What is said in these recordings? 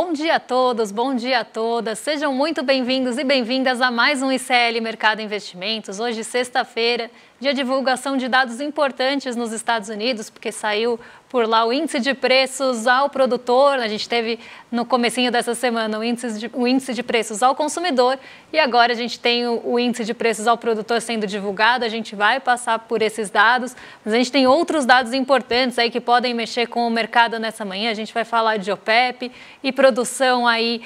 Bom dia a todos, bom dia a todas. Sejam muito bem-vindos e bem-vindas a mais um ICL Mercado Investimentos. Hoje, sexta-feira, dia de divulgação de dados importantes nos Estados Unidos, porque saiu por lá o índice de preços ao produtor. A gente teve no comecinho dessa semana o índice de preços ao consumidor e agora a gente tem o índice de preços ao produtor sendo divulgado. A gente vai passar por esses dados, mas a gente tem outros dados importantes aí que podem mexer com o mercado nessa manhã. A gente vai falar de OPEP e produção aí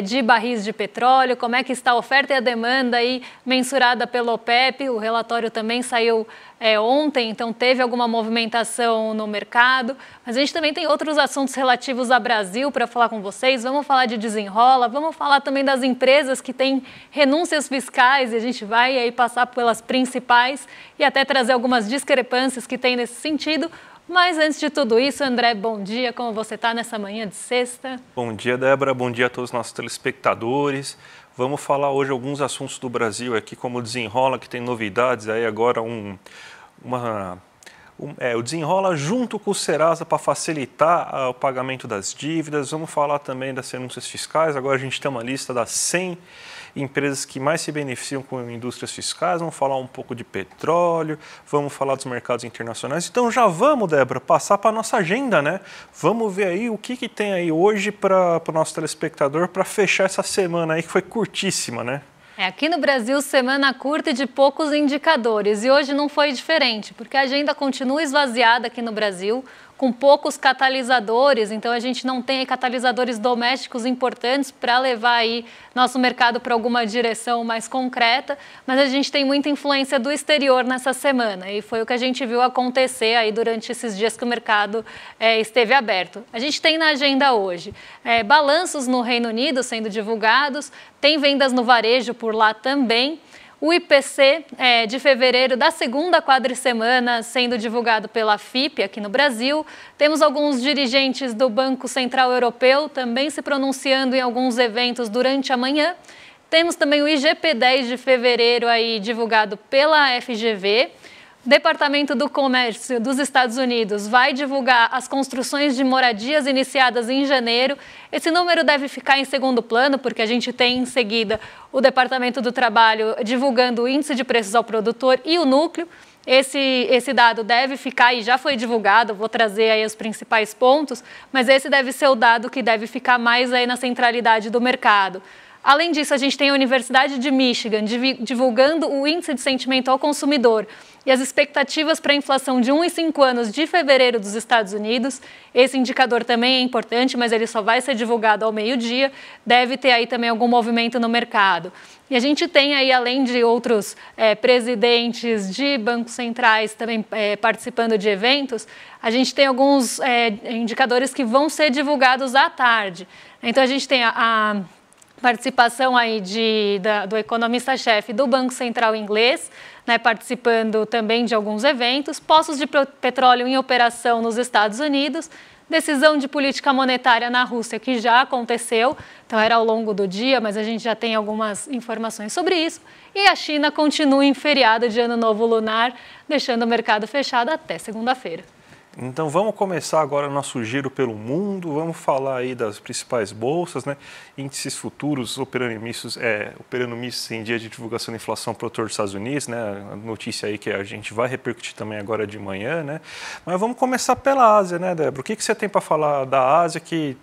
de barris de petróleo, como é que está a oferta e a demanda aí mensurada pelo OPEP. O relatório também saiu ontem, então teve alguma movimentação no mercado, mas a gente também tem outros assuntos relativos ao Brasil para falar com vocês. Vamos falar de desenrola, vamos falar também das empresas que têm renúncias fiscais e a gente vai aí passar pelas principais e até trazer algumas discrepâncias que tem nesse sentido. Mas antes de tudo isso, André, bom dia, como você está nessa manhã de sexta? Bom dia, Débora, bom dia a todos os nossos telespectadores. Vamos falar hoje alguns assuntos do Brasil aqui, como o Desenrola, que tem novidades aí agora, o Desenrola junto com o Serasa para facilitar o pagamento das dívidas. Vamos falar também das renúncias fiscais. Agora a gente tem uma lista das 100 empresas que mais se beneficiam com indústrias fiscais. Vamos falar um pouco de petróleo, vamos falar dos mercados internacionais. Então já vamos, Débora, passar para a nossa agenda, né? Vamos ver aí o que tem aí hoje para o nosso telespectador para fechar essa semana aí que foi curtíssima, né? Aqui no Brasil, semana curta e de poucos indicadores. E hoje não foi diferente, porque a agenda continua esvaziada aqui no Brasil, com poucos catalisadores. Então, a gente não tem catalisadores domésticos importantes para levar aí nosso mercado para alguma direção mais concreta, mas a gente tem muita influência do exterior nessa semana. E foi o que a gente viu acontecer aí durante esses dias que o mercado esteve aberto. A gente tem na agenda hoje balanços no Reino Unido sendo divulgados, tem vendas no varejo por lá também. O IPC de fevereiro da segunda quadricemana sendo divulgado pela FIPE aqui no Brasil. Temos alguns dirigentes do Banco Central Europeu também se pronunciando em alguns eventos durante a manhã. Temos também o IGP-10 de fevereiro aí divulgado pela FGV. O Departamento do Comércio dos Estados Unidos vai divulgar as construções de moradias iniciadas em janeiro. Esse número deve ficar em segundo plano, porque a gente tem em seguida o Departamento do Trabalho divulgando o índice de preços ao produtor e o núcleo. Esse dado deve ficar e já foi divulgado, vou trazer aí os principais pontos, mas esse deve ser o dado que deve ficar mais aí na centralidade do mercado. Além disso, a gente tem a Universidade de Michigan divulgando o índice de sentimento ao consumidor e as expectativas para a inflação de 1 e 5 anos de fevereiro dos Estados Unidos. Esse indicador também é importante, mas ele só vai ser divulgado ao meio-dia. Deve ter aí também algum movimento no mercado. E a gente tem aí, além de outros presidentes de bancos centrais também participando de eventos, a gente tem alguns indicadores que vão ser divulgados à tarde. Então, a gente tem a participação aí do economista-chefe do Banco Central inglês, né, participando também de alguns eventos, poços de petróleo em operação nos Estados Unidos, decisão de política monetária na Rússia, que já aconteceu, então era ao longo do dia, mas a gente já tem algumas informações sobre isso, e a China continua em feriado de Ano Novo Lunar, deixando o mercado fechado até segunda-feira. Então vamos começar agora o nosso giro pelo mundo, vamos falar aí das principais bolsas, né? Índices futuros operando mistos em dia de divulgação da inflação para o produtor dos Estados Unidos, né? A notícia aí que a gente vai repercutir também agora de manhã, né? Mas vamos começar pela Ásia, né, Débora? O que você tem para falar da Ásia, que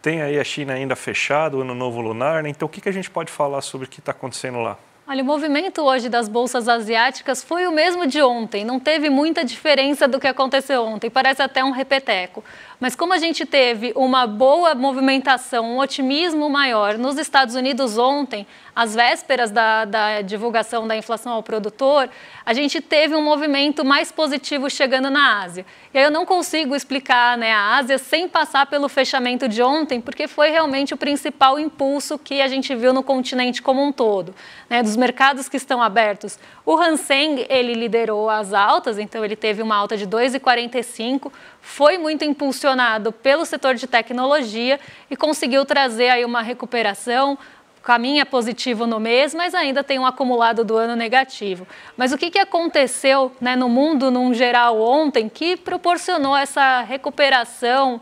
tem aí a China ainda fechada, o Ano Novo Lunar, né? Então o que a gente pode falar sobre o que está acontecendo lá? Olha, o movimento hoje das bolsas asiáticas foi o mesmo de ontem, não teve muita diferença do que aconteceu ontem, parece até um repeteco. Mas como a gente teve uma boa movimentação, um otimismo maior nos Estados Unidos ontem, às vésperas da divulgação da inflação ao produtor, a gente teve um movimento mais positivo chegando na Ásia. E aí eu não consigo explicar, né, a Ásia sem passar pelo fechamento de ontem, porque foi realmente o principal impulso que a gente viu no continente como um todo, né, dos mercados que estão abertos. O Hang Seng, ele liderou as altas, então ele teve uma alta de 2,45, foi muito impulsionado pelo setor de tecnologia e conseguiu trazer aí uma recuperação, caminha positivo no mês, mas ainda tem um acumulado do ano negativo. Mas o que aconteceu, né, no mundo num geral ontem que proporcionou essa recuperação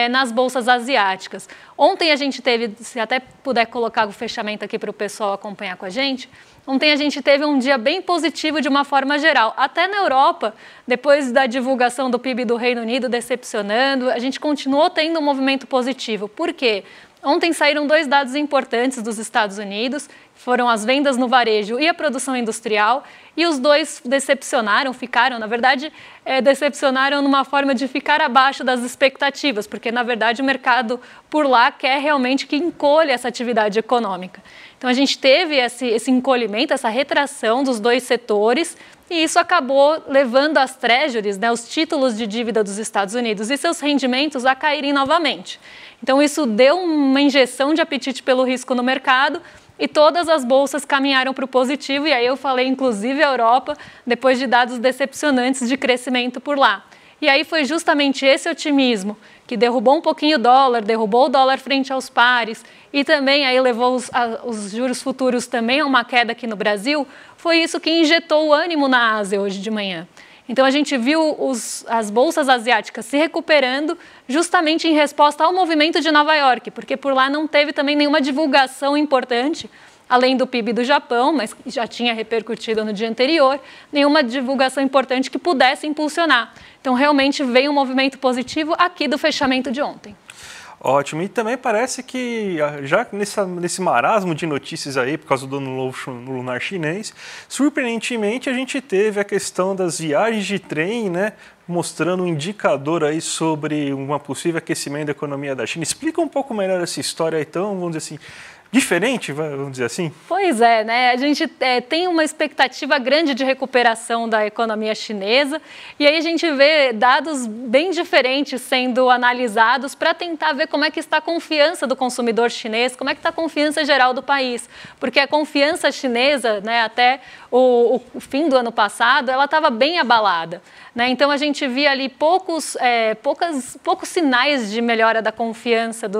nas bolsas asiáticas? Ontem a gente teve, se até puder colocar o fechamento aqui para o pessoal acompanhar com a gente, ontem a gente teve um dia bem positivo de uma forma geral. Até na Europa, depois da divulgação do PIB do Reino Unido decepcionando, a gente continuou tendo um movimento positivo. Por quê? Ontem saíram 2 dados importantes dos Estados Unidos, foram as vendas no varejo e a produção industrial, e os 2 decepcionaram, na verdade, decepcionaram numa forma de ficar abaixo das expectativas, porque, na verdade, o mercado por lá quer realmente que encolha essa atividade econômica. Então, a gente teve esse encolhimento, essa retração dos 2 setores, e isso acabou levando as treasuries, né, os títulos de dívida dos Estados Unidos e seus rendimentos a caírem novamente. Então, isso deu uma injeção de apetite pelo risco no mercado e todas as bolsas caminharam para o positivo. E aí eu falei, inclusive, a Europa, depois de dados decepcionantes de crescimento por lá. E aí foi justamente esse otimismo que derrubou um pouquinho o dólar, derrubou o dólar frente aos pares e também aí levou os juros futuros também a uma queda aqui no Brasil. Foi isso que injetou o ânimo na Ásia hoje de manhã. Então, a gente viu as bolsas asiáticas se recuperando justamente em resposta ao movimento de Nova York, porque por lá não teve também nenhuma divulgação importante, além do PIB do Japão, mas já tinha repercutido no dia anterior, nenhuma divulgação importante que pudesse impulsionar. Então, realmente veio um movimento positivo aqui do fechamento de ontem. Ótimo, e também parece que já nesse marasmo de notícias aí, por causa do ano novo lunar chinês, surpreendentemente a gente teve a questão das viagens de trem, né, mostrando um indicador aí sobre um possível aquecimento da economia da China. Explica um pouco melhor essa história, então, vamos dizer assim, diferente, vamos dizer assim? Pois é, né? A gente tem uma expectativa grande de recuperação da economia chinesa e aí a gente vê dados bem diferentes sendo analisados para tentar ver como é que está a confiança do consumidor chinês, como é que está a confiança geral do país, porque a confiança chinesa, né, até o fim do ano passado, ela estava bem abalada, né? Então a gente via ali poucos sinais de melhora da confiança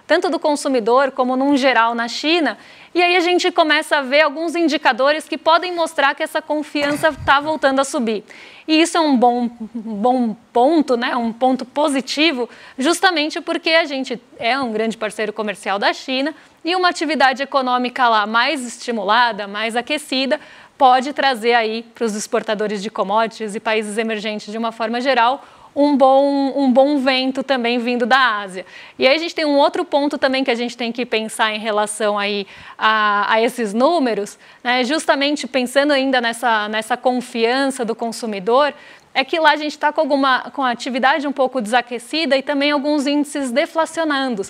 tanto do consumidor como num geral na China, e aí a gente começa a ver alguns indicadores que podem mostrar que essa confiança está voltando a subir. E isso é um bom ponto, né? Um ponto positivo, justamente porque a gente é um grande parceiro comercial da China e uma atividade econômica lá mais estimulada, mais aquecida, pode trazer aí para os exportadores de commodities e países emergentes de uma forma geral um bom vento também vindo da Ásia. E aí a gente tem um outro ponto também que a gente tem que pensar em relação aí a esses números, né? Justamente pensando ainda nessa confiança do consumidor, é que lá a gente está com a atividade um pouco desaquecida e também alguns índices deflacionando.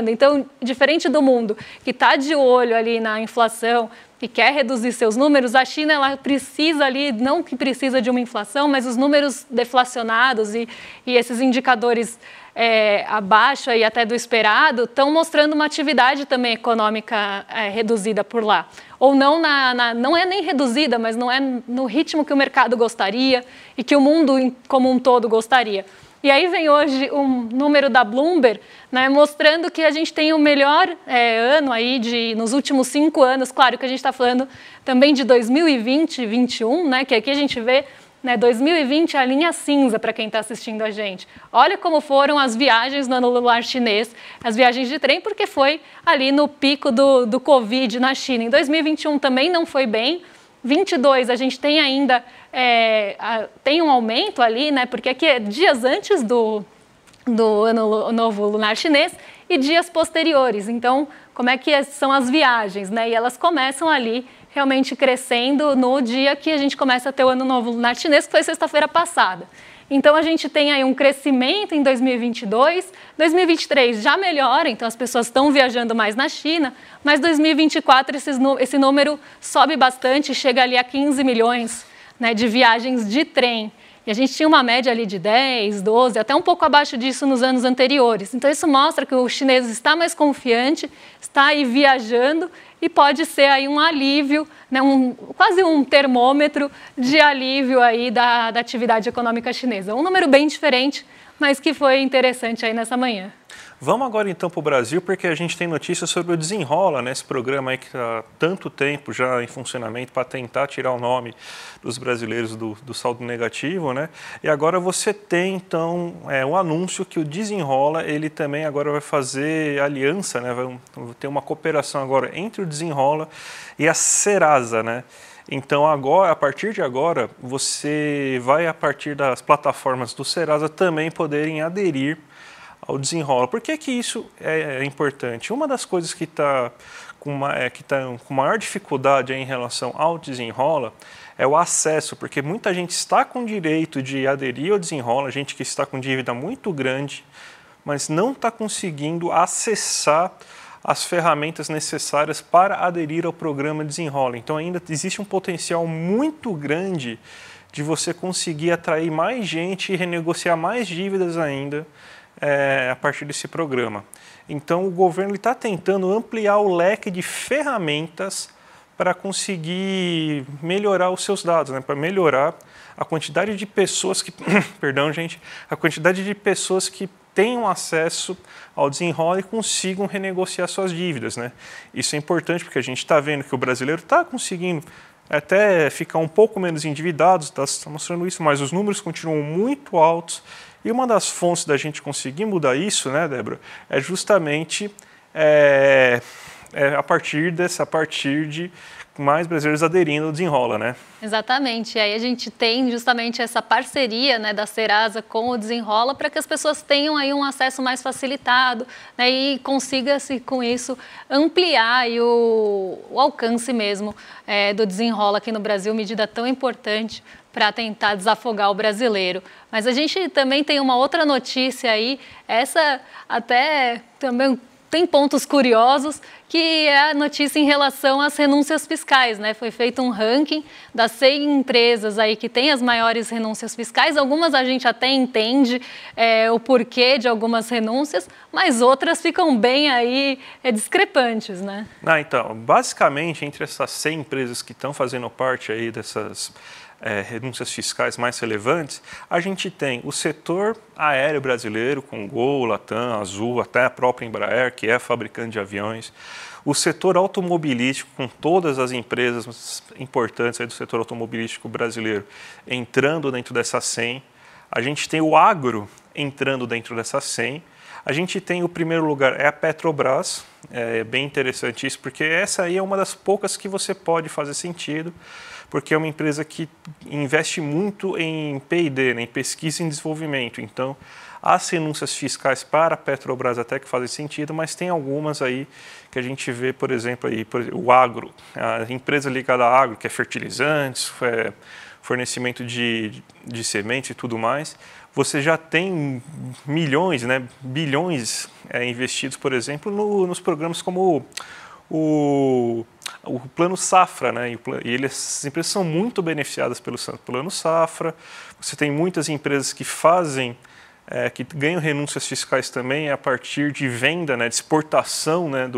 Então, diferente do mundo que está de olho ali na inflação e quer reduzir seus números, a China ela precisa ali, não que precisa de uma inflação, mas os números deflacionados e esses indicadores abaixo e até do esperado estão mostrando uma atividade também econômica reduzida por lá. Ou não, não é nem reduzida, mas não é no ritmo que o mercado gostaria e que o mundo como um todo gostaria. E aí vem hoje um número da Bloomberg, né, mostrando que a gente tem o melhor ano aí nos últimos 5 anos. Claro que a gente está falando também de 2020 e 2021, né, que aqui a gente vê, né, 2020 é a linha cinza para quem está assistindo a gente. Olha como foram as viagens no ano lunar chinês, as viagens de trem, porque foi ali no pico do Covid na China. Em 2021 também não foi bem. 22 a gente tem ainda tem um aumento ali, né? Porque aqui é dias antes do ano novo lunar chinês e dias posteriores. Então, como é que são as viagens, né? E elas começam ali realmente crescendo no dia que a gente começa a ter o ano novo lunar chinês, que foi sexta-feira passada. Então, a gente tem aí um crescimento em 2022, 2023 já melhora, então as pessoas estão viajando mais na China, mas 2024 esse número sobe bastante, chega ali a 15 milhões, né, de viagens de trem. E a gente tinha uma média ali de 10, 12, até um pouco abaixo disso nos anos anteriores. Então, isso mostra que o chinês está mais confiante, está aí viajando e pode ser aí um alívio, né, quase um termômetro de alívio aí da atividade econômica chinesa. Um número bem diferente, mas que foi interessante aí nessa manhã. Vamos agora então para o Brasil, porque a gente tem notícias sobre o Desenrola, né? Esse programa aí que está há tanto tempo já em funcionamento para tentar tirar o nome dos brasileiros do saldo negativo, né? E agora você tem então um anúncio que o Desenrola, ele também agora vai fazer aliança, né? Vai ter uma cooperação agora entre o Desenrola e a Serasa, né? Então, agora, a partir de agora, você vai, a partir das plataformas do Serasa, também poderem aderir ao Desenrola. Por que que isso é importante? Uma das coisas que está com maior dificuldade em relação ao Desenrola é o acesso, porque muita gente está com direito de aderir ao Desenrola, gente que está com dívida muito grande, mas não está conseguindo acessar as ferramentas necessárias para aderir ao programa Desenrola. Então ainda existe um potencial muito grande de você conseguir atrair mais gente e renegociar mais dívidas ainda a partir desse programa. Então o governo está tentando ampliar o leque de ferramentas para conseguir melhorar os seus dados, né? Para melhorar a quantidade de pessoas que, perdão gente, a quantidade de pessoas que tenham acesso ao Desenrola e consigam renegociar suas dívidas, né? Isso é importante porque a gente está vendo que o brasileiro está conseguindo até ficar um pouco menos endividado, está mostrando isso, mas os números continuam muito altos. E uma das fontes da gente conseguir mudar isso, né, Débora, é justamente a partir de mais brasileiros aderindo ao Desenrola, né? Exatamente. E aí a gente tem justamente essa parceria, né, da Serasa com o Desenrola para que as pessoas tenham aí um acesso mais facilitado, né, e consiga-se com isso ampliar aí o alcance mesmo do Desenrola aqui no Brasil, medida tão importante para tentar desafogar o brasileiro. Mas a gente também tem uma outra notícia aí, essa até também tem pontos curiosos, que é a notícia em relação às renúncias fiscais, né? Foi feito um ranking das 100 empresas aí que têm as maiores renúncias fiscais. Algumas a gente até entende o porquê de algumas renúncias, mas outras ficam bem aí discrepantes, né? Então, basicamente, entre essas 100 empresas que estão fazendo parte aí dessas renúncias fiscais mais relevantes, a gente tem o setor aéreo brasileiro, com Gol, Latam, Azul, até a própria Embraer, que é fabricante de aviões, o setor automobilístico, com todas as empresas importantes aí do setor automobilístico brasileiro entrando dentro dessa 100, a gente tem o agro entrando dentro dessa 100, a gente tem o primeiro lugar, é a Petrobras, é bem interessante isso, porque essa aí é uma das poucas que você pode fazer sentido, porque é uma empresa que investe muito em P&D, né, em pesquisa e desenvolvimento. Então, as renúncias fiscais para a Petrobras até que fazem sentido, mas tem algumas aí que a gente vê, por exemplo, o agro, a empresa ligada a agro, que é fertilizantes, fornecimento de sementes e tudo mais. Você já tem milhões, né, bilhões investidos, por exemplo, nos programas como o Plano Safra, né? E as empresas são muito beneficiadas pelo Plano Safra. Você tem muitas empresas que que ganham renúncias fiscais também a partir de venda, né, de exportação, né,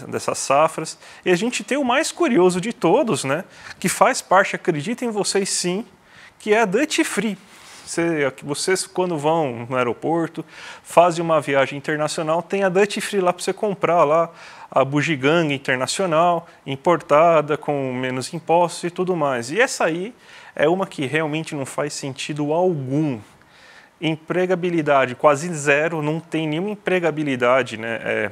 dessas safras. E a gente tem o mais curioso de todos, né, que faz parte, acreditem vocês sim, que é a Duty Free. Vocês, quando vão no aeroporto, fazem uma viagem internacional, tem a Duty Free lá para você comprar lá a bugiganga internacional, importada, com menos impostos e tudo mais. E essa aí é uma que realmente não faz sentido algum. Empregabilidade quase zero, não tem nenhuma empregabilidade, né,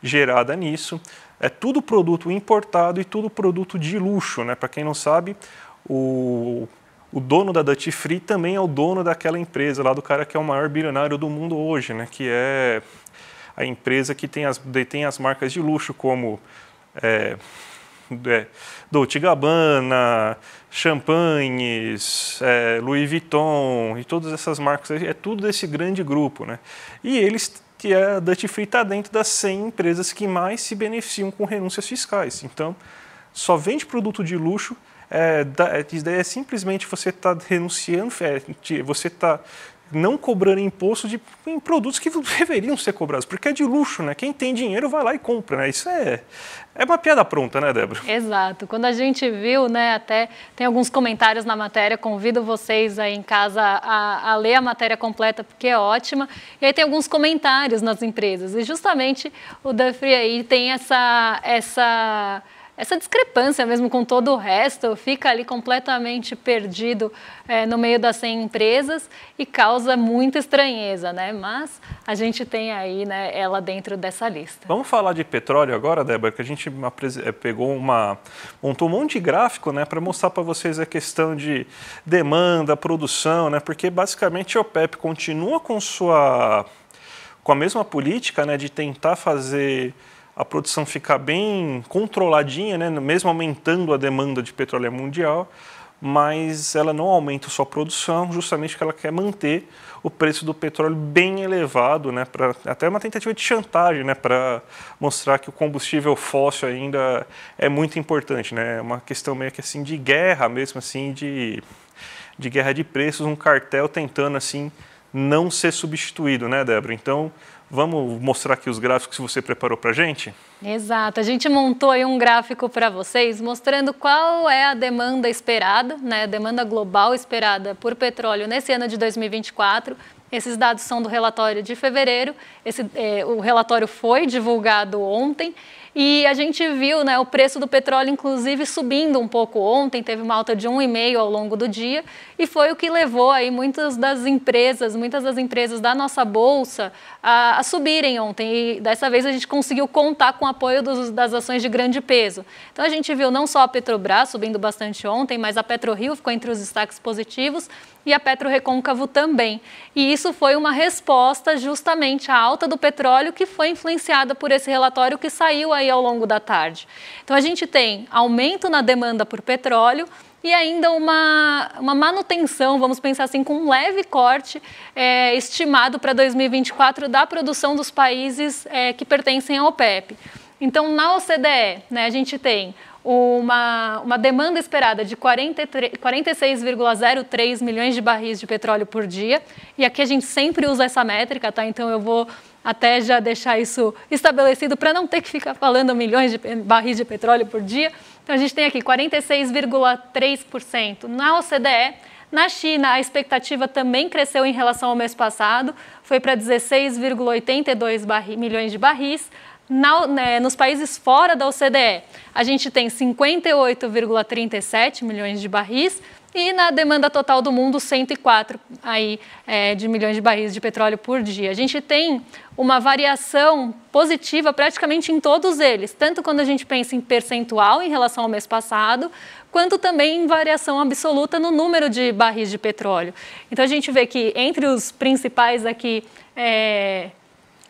gerada nisso. É tudo produto importado e tudo produto de luxo, né? Para quem não sabe, o dono da Duty Free também é o dono daquela empresa lá do cara que é o maior bilionário do mundo hoje, né? Que é a empresa que detém as marcas de luxo como Dolce & Gabbana, champanhes, Louis Vuitton e todas essas marcas, é tudo desse grande grupo, né? E que a Duty Free está dentro das 100 empresas que mais se beneficiam com renúncias fiscais. Então, só vende produto de luxo. A ideia é simplesmente você está renunciando, você está não cobrando imposto em produtos que deveriam ser cobrados, porque é de luxo, né? Quem tem dinheiro vai lá e compra, né? Isso é uma piada pronta, né, Débora? Exato. Quando a gente viu, né, até tem alguns comentários na matéria, convido vocês aí em casa a ler a matéria completa, porque é ótima, e aí tem alguns comentários nas empresas, e justamente o Dufry aí tem essa discrepância mesmo com todo o resto, fica ali completamente perdido no meio das 100 empresas e causa muita estranheza, né? Mas a gente tem aí, né, ela dentro dessa lista. Vamos falar de petróleo agora, Débora, que a gente montou um monte de gráfico, né, para mostrar para vocês a questão de demanda, produção, né? Porque basicamente a OPEP continua com a mesma política, né, de tentar fazer a produção ficar bem controladinha, né, mesmo aumentando a demanda de petróleo mundial, mas ela não aumenta sua produção, justamente porque ela quer manter o preço do petróleo bem elevado, né, até uma tentativa de chantagem, né, para mostrar que o combustível fóssil ainda é muito importante, né, é uma questão meio que assim de guerra mesmo, assim, de guerra de preços, um cartel tentando assim não ser substituído, né, Débora? Então, vamos mostrar aqui os gráficos que você preparou para a gente? Exato, a gente montou aí um gráfico para vocês mostrando qual é a demanda esperada, né, a demanda global esperada por petróleo nesse ano de 2024. Esses dados são do relatório de fevereiro, o relatório foi divulgado ontem e a gente viu, né, o preço do petróleo inclusive subindo um pouco ontem, teve uma alta de 1,5% ao longo do dia e foi o que levou aí muitas das empresas da nossa bolsa a subirem ontem e dessa vez a gente conseguiu contar com o apoio das ações de grande peso. Então a gente viu não só a Petrobras subindo bastante ontem, mas a PetroRio ficou entre os destaques positivos e a PetroRecôncavo também. E isso foi uma resposta justamente à alta do petróleo que foi influenciada por esse relatório que saiu aí ao longo da tarde. Então a gente tem aumento na demanda por petróleo e ainda uma manutenção, vamos pensar assim, com um leve corte estimado para 2024 da produção dos países que pertencem à OPEP. Então, na OCDE, né, a gente tem uma demanda esperada de 46,03 milhões de barris de petróleo por dia. E aqui a gente sempre usa essa métrica, tá? Então eu vou até já deixar isso estabelecido para não ter que ficar falando milhões de barris de petróleo por dia. Então a gente tem aqui 46,3% na OCDE. Na China, a expectativa também cresceu em relação ao mês passado, foi para 16,82 milhões de barris. Nos países fora da OCDE, a gente tem 58,37 milhões de barris e na demanda total do mundo, 104 de milhões de barris de petróleo por dia. A gente tem uma variação positiva praticamente em todos eles, tanto quando a gente pensa em percentual em relação ao mês passado, quanto também em variação absoluta no número de barris de petróleo. Então a gente vê que entre os principais aqui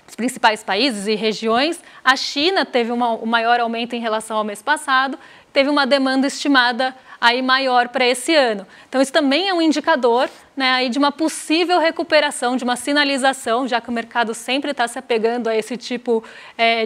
os principais países e regiões, a China teve o maior aumento em relação ao mês passado, teve uma demanda estimada aí maior para esse ano. Então isso também é um indicador, né, aí de uma possível recuperação, de uma sinalização, já que o mercado sempre está se apegando a esse tipo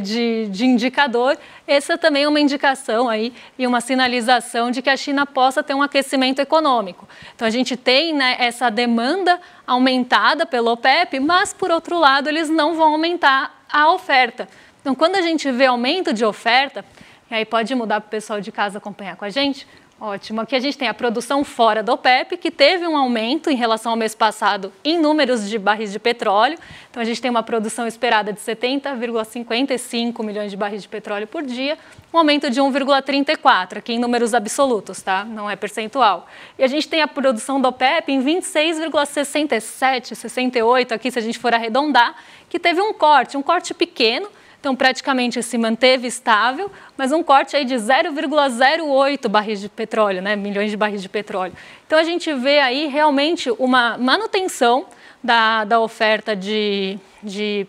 de indicador. Essa também é uma indicação aí e uma sinalização de que a China possa ter um aquecimento econômico. Então a gente tem, né, essa demanda aumentada pela OPEP, mas por outro lado eles não vão aumentar a oferta. Então quando a gente vê aumento de oferta, e aí pode mudar para o pessoal de casa acompanhar com a gente. Ótimo. Aqui a gente tem a produção fora da OPEP, que teve um aumento em relação ao mês passado em números de barris de petróleo. Então, a gente tem uma produção esperada de 70,55 milhões de barris de petróleo por dia, um aumento de 1,34, aqui em números absolutos, tá? Não é percentual. E a gente tem a produção da OPEP em 26,67, 68, aqui se a gente for arredondar, que teve um corte pequeno. Então, praticamente se manteve estável, mas um corte aí de 0,08 barris de petróleo, né, milhões de barris de petróleo. Então, a gente vê aí realmente uma manutenção da oferta de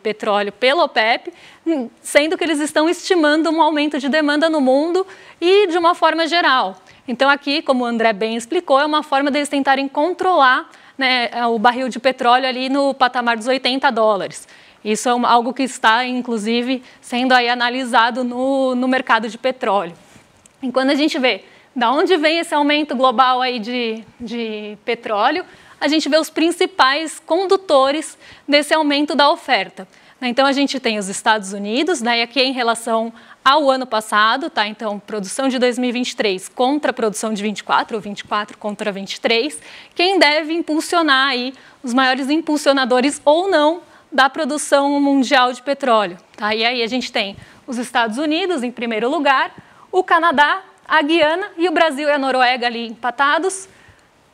petróleo pela OPEP, sendo que eles estão estimando um aumento de demanda no mundo e de uma forma geral. Então, aqui, como o André bem explicou, é uma forma deles tentarem controlar, né, o barril de petróleo ali no patamar dos $80. Isso é algo que está, inclusive, sendo aí analisado no mercado de petróleo. E quando a gente vê de onde vem esse aumento global aí de petróleo, a gente vê os principais condutores desse aumento da oferta. Então, a gente tem os Estados Unidos, e aqui é em relação ao ano passado, tá? Então, produção de 2023 contra a produção de 24, ou 24 contra 23, quem deve impulsionar aí os maiores impulsionadores ou não da produção mundial de petróleo, tá? E aí a gente tem os Estados Unidos em primeiro lugar, o Canadá, a Guiana e o Brasil e a Noruega ali empatados.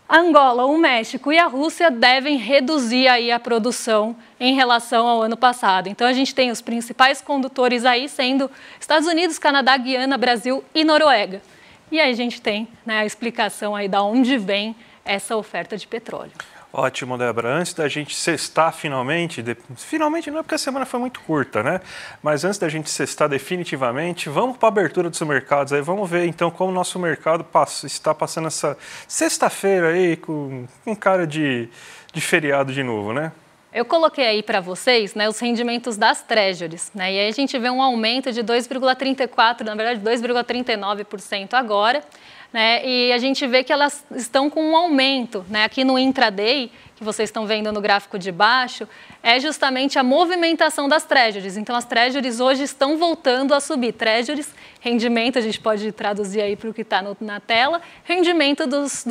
A Angola, o México e a Rússia devem reduzir aí a produção em relação ao ano passado. Então, a gente tem os principais condutores aí sendo Estados Unidos, Canadá, Guiana, Brasil e Noruega. E aí a gente tem, né, a explicação aí de onde vem essa oferta de petróleo. Ótimo, Débora. Antes da gente sextar finalmente, finalmente não é porque a semana foi muito curta, né? Mas antes da gente sextar definitivamente, vamos para a abertura dos mercados aí. Vamos ver então como o nosso mercado está passando essa sexta-feira aí com cara de feriado de novo, né? Eu coloquei aí para vocês, né, os rendimentos das Treasuries, né? E aí a gente vê um aumento de 2,34%, na verdade 2,39% agora. Né, e a gente vê que elas estão com um aumento, né, aqui no intraday, que vocês estão vendo no gráfico de baixo, é justamente a movimentação das treasuries. Então, as treasuries hoje estão voltando a subir. Treasuries, rendimento, a gente pode traduzir aí para o que está na tela, rendimento dos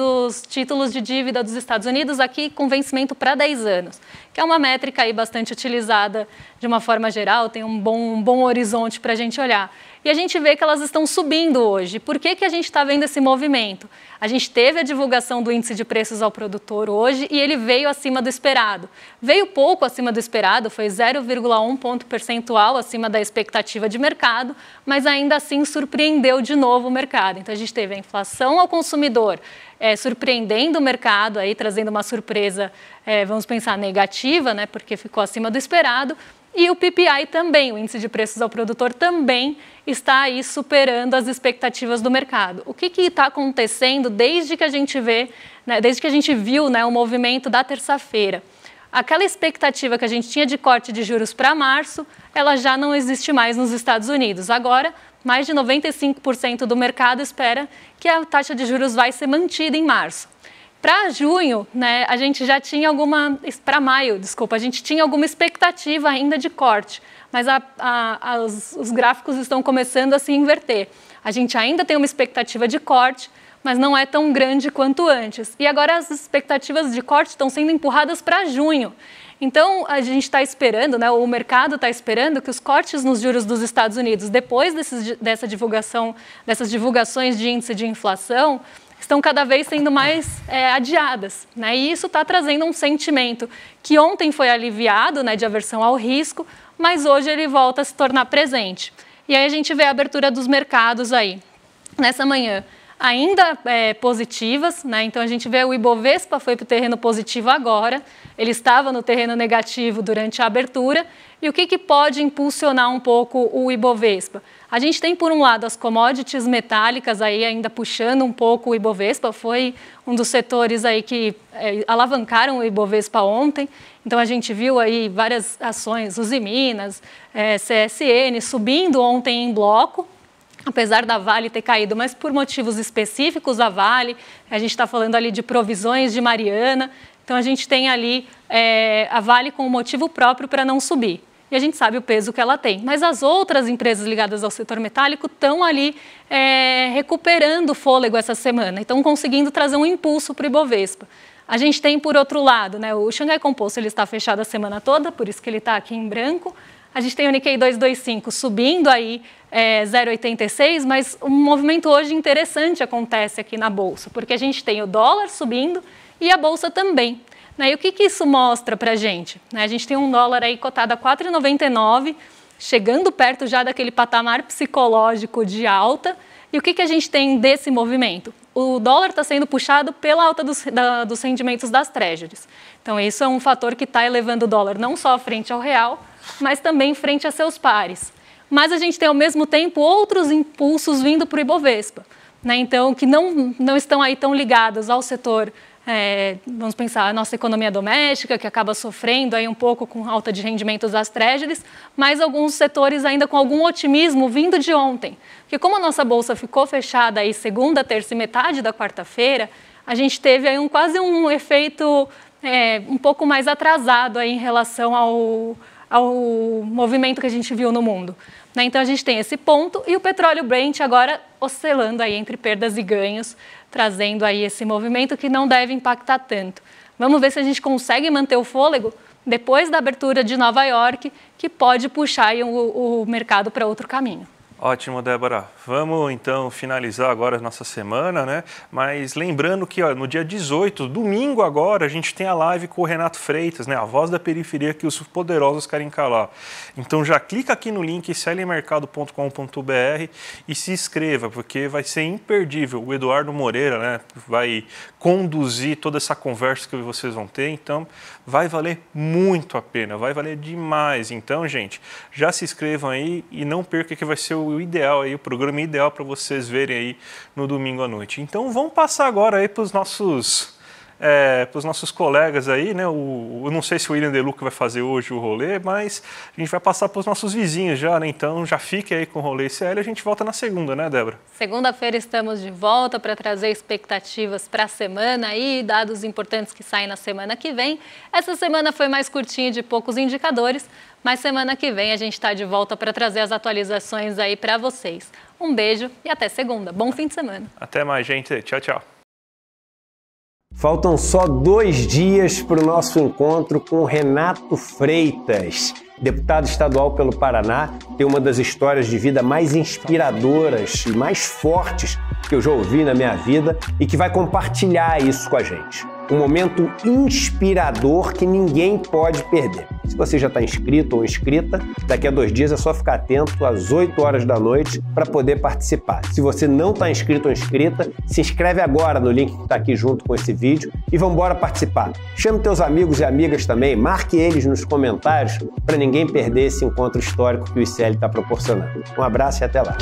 títulos de dívida dos Estados Unidos, aqui com vencimento para 10 anos, que é uma métrica aí bastante utilizada de uma forma geral, tem um bom horizonte para a gente olhar. E a gente vê que elas estão subindo hoje. Por que a gente está vendo esse movimento? A gente teve a divulgação do índice de preços ao produtor hoje e ele veio acima do esperado. Veio pouco acima do esperado, foi 0,1 ponto percentual acima da expectativa de mercado, mas ainda assim surpreendeu de novo o mercado. Então, a gente teve a inflação ao consumidor surpreendendo o mercado, aí, trazendo uma surpresa, vamos pensar, negativa, né, porque ficou acima do esperado. E o PPI também, o índice de preços ao produtor, também está aí superando as expectativas do mercado. O que está acontecendo desde que a gente viu, né, o movimento da terça-feira? Aquela expectativa que a gente tinha de corte de juros para março, ela já não existe mais nos Estados Unidos. Agora, mais de 95% do mercado espera que a taxa de juros vai ser mantida em março. Para junho, né, a gente já tinha para maio, desculpa, a gente tinha alguma expectativa ainda de corte, mas os gráficos estão começando a se inverter. A gente ainda tem uma expectativa de corte, mas não é tão grande quanto antes. E agora as expectativas de corte estão sendo empurradas para junho. Então, a gente está esperando, né, o mercado está esperando que os cortes nos juros dos Estados Unidos, depois dessas divulgações de índice de inflação, estão cada vez sendo mais adiadas, né? E isso está trazendo um sentimento que ontem foi aliviado, né, de aversão ao risco, mas hoje ele volta a se tornar presente. E aí a gente vê a abertura dos mercados aí, nessa manhã, ainda positivas, né? Então a gente vê o Ibovespa foi para o terreno positivo agora, ele estava no terreno negativo durante a abertura. E o que pode impulsionar um pouco o Ibovespa? A gente tem, por um lado, as commodities metálicas aí ainda puxando um pouco o Ibovespa, foi um dos setores aí que alavancaram o Ibovespa ontem. Então, a gente viu aí várias ações, Usiminas, CSN, subindo ontem em bloco, apesar da Vale ter caído, mas por motivos específicos da Vale. A gente está falando ali de provisões de Mariana, então a gente tem ali a Vale com um motivo próprio para não subir. E a gente sabe o peso que ela tem. Mas as outras empresas ligadas ao setor metálico estão ali recuperando o fôlego essa semana, estão conseguindo trazer um impulso para o Ibovespa. A gente tem, por outro lado, né, o Xangai Composto ele está fechado a semana toda, por isso que ele está aqui em branco. A gente tem o Nikkei 225 subindo aí 0,86, mas um movimento hoje interessante acontece aqui na Bolsa, porque a gente tem o dólar subindo e a Bolsa também. E o que isso mostra para a gente? A gente tem um dólar aí cotado a 4,99, chegando perto já daquele patamar psicológico de alta. E o que a gente tem desse movimento? O dólar está sendo puxado pela alta dos rendimentos das treasuries. Então, isso é um fator que está elevando o dólar não só frente ao real, mas também frente a seus pares. Mas a gente tem, ao mesmo tempo, outros impulsos vindo para o Ibovespa, né? Então, que não estão aí tão ligados ao setor, vamos pensar, a nossa economia doméstica, que acaba sofrendo aí um pouco com alta de rendimentos das treasuries, mas alguns setores ainda com algum otimismo vindo de ontem. Porque como a nossa Bolsa ficou fechada aí segunda, terça e metade da quarta-feira, a gente teve aí quase um efeito um pouco mais atrasado aí em relação ao movimento que a gente viu no mundo. Né? Então a gente tem esse ponto e o petróleo Brent agora oscilando aí entre perdas e ganhos, trazendo aí esse movimento que não deve impactar tanto. Vamos ver se a gente consegue manter o fôlego depois da abertura de Nova York, que pode puxar aí o mercado para outro caminho. Ótimo, Débora. Vamos, então, finalizar agora a nossa semana, né? Mas lembrando que no dia 18, domingo agora, a gente tem a live com o Renato Freitas, né? A voz da periferia que os poderosos querem calar. Então, já clica aqui no link clmercado.com.br e se inscreva, porque vai ser imperdível. O Eduardo Moreira, né, vai conduzir toda essa conversa que vocês vão ter. Então, vai valer muito a pena, vai valer demais. Então, gente, já se inscrevam aí e não perca que vai ser o ideal aí, o programa ideal para vocês verem aí no domingo à noite. Então vamos passar agora aí para os nossos colegas aí, né? Eu não sei se o William Deluca vai fazer hoje o rolê, mas a gente vai passar para os nossos vizinhos já, né? Então já fique aí com o rolê ICL e a gente volta na segunda, né, Débora? Segunda-feira estamos de volta para trazer expectativas para a semana aí, dados importantes que saem na semana que vem. Essa semana foi mais curtinha, de poucos indicadores, mas semana que vem a gente está de volta para trazer as atualizações aí para vocês. Um beijo e até segunda. Bom fim de semana. Até mais, gente. Tchau, tchau. Faltam só 2 dias para o nosso encontro com o Renato Freitas, deputado estadual pelo Paraná, tem uma das histórias de vida mais inspiradoras e mais fortes que eu já ouvi na minha vida e que vai compartilhar isso com a gente. Um momento inspirador que ninguém pode perder. Se você já está inscrito ou inscrita, daqui a 2 dias é só ficar atento às 8 horas da noite para poder participar. Se você não está inscrito ou inscrita, se inscreve agora no link que está aqui junto com esse vídeo e vamos embora participar. Chame teus amigos e amigas também, marque eles nos comentários para ninguém perder esse encontro histórico que o ICL está proporcionando. Um abraço e até lá.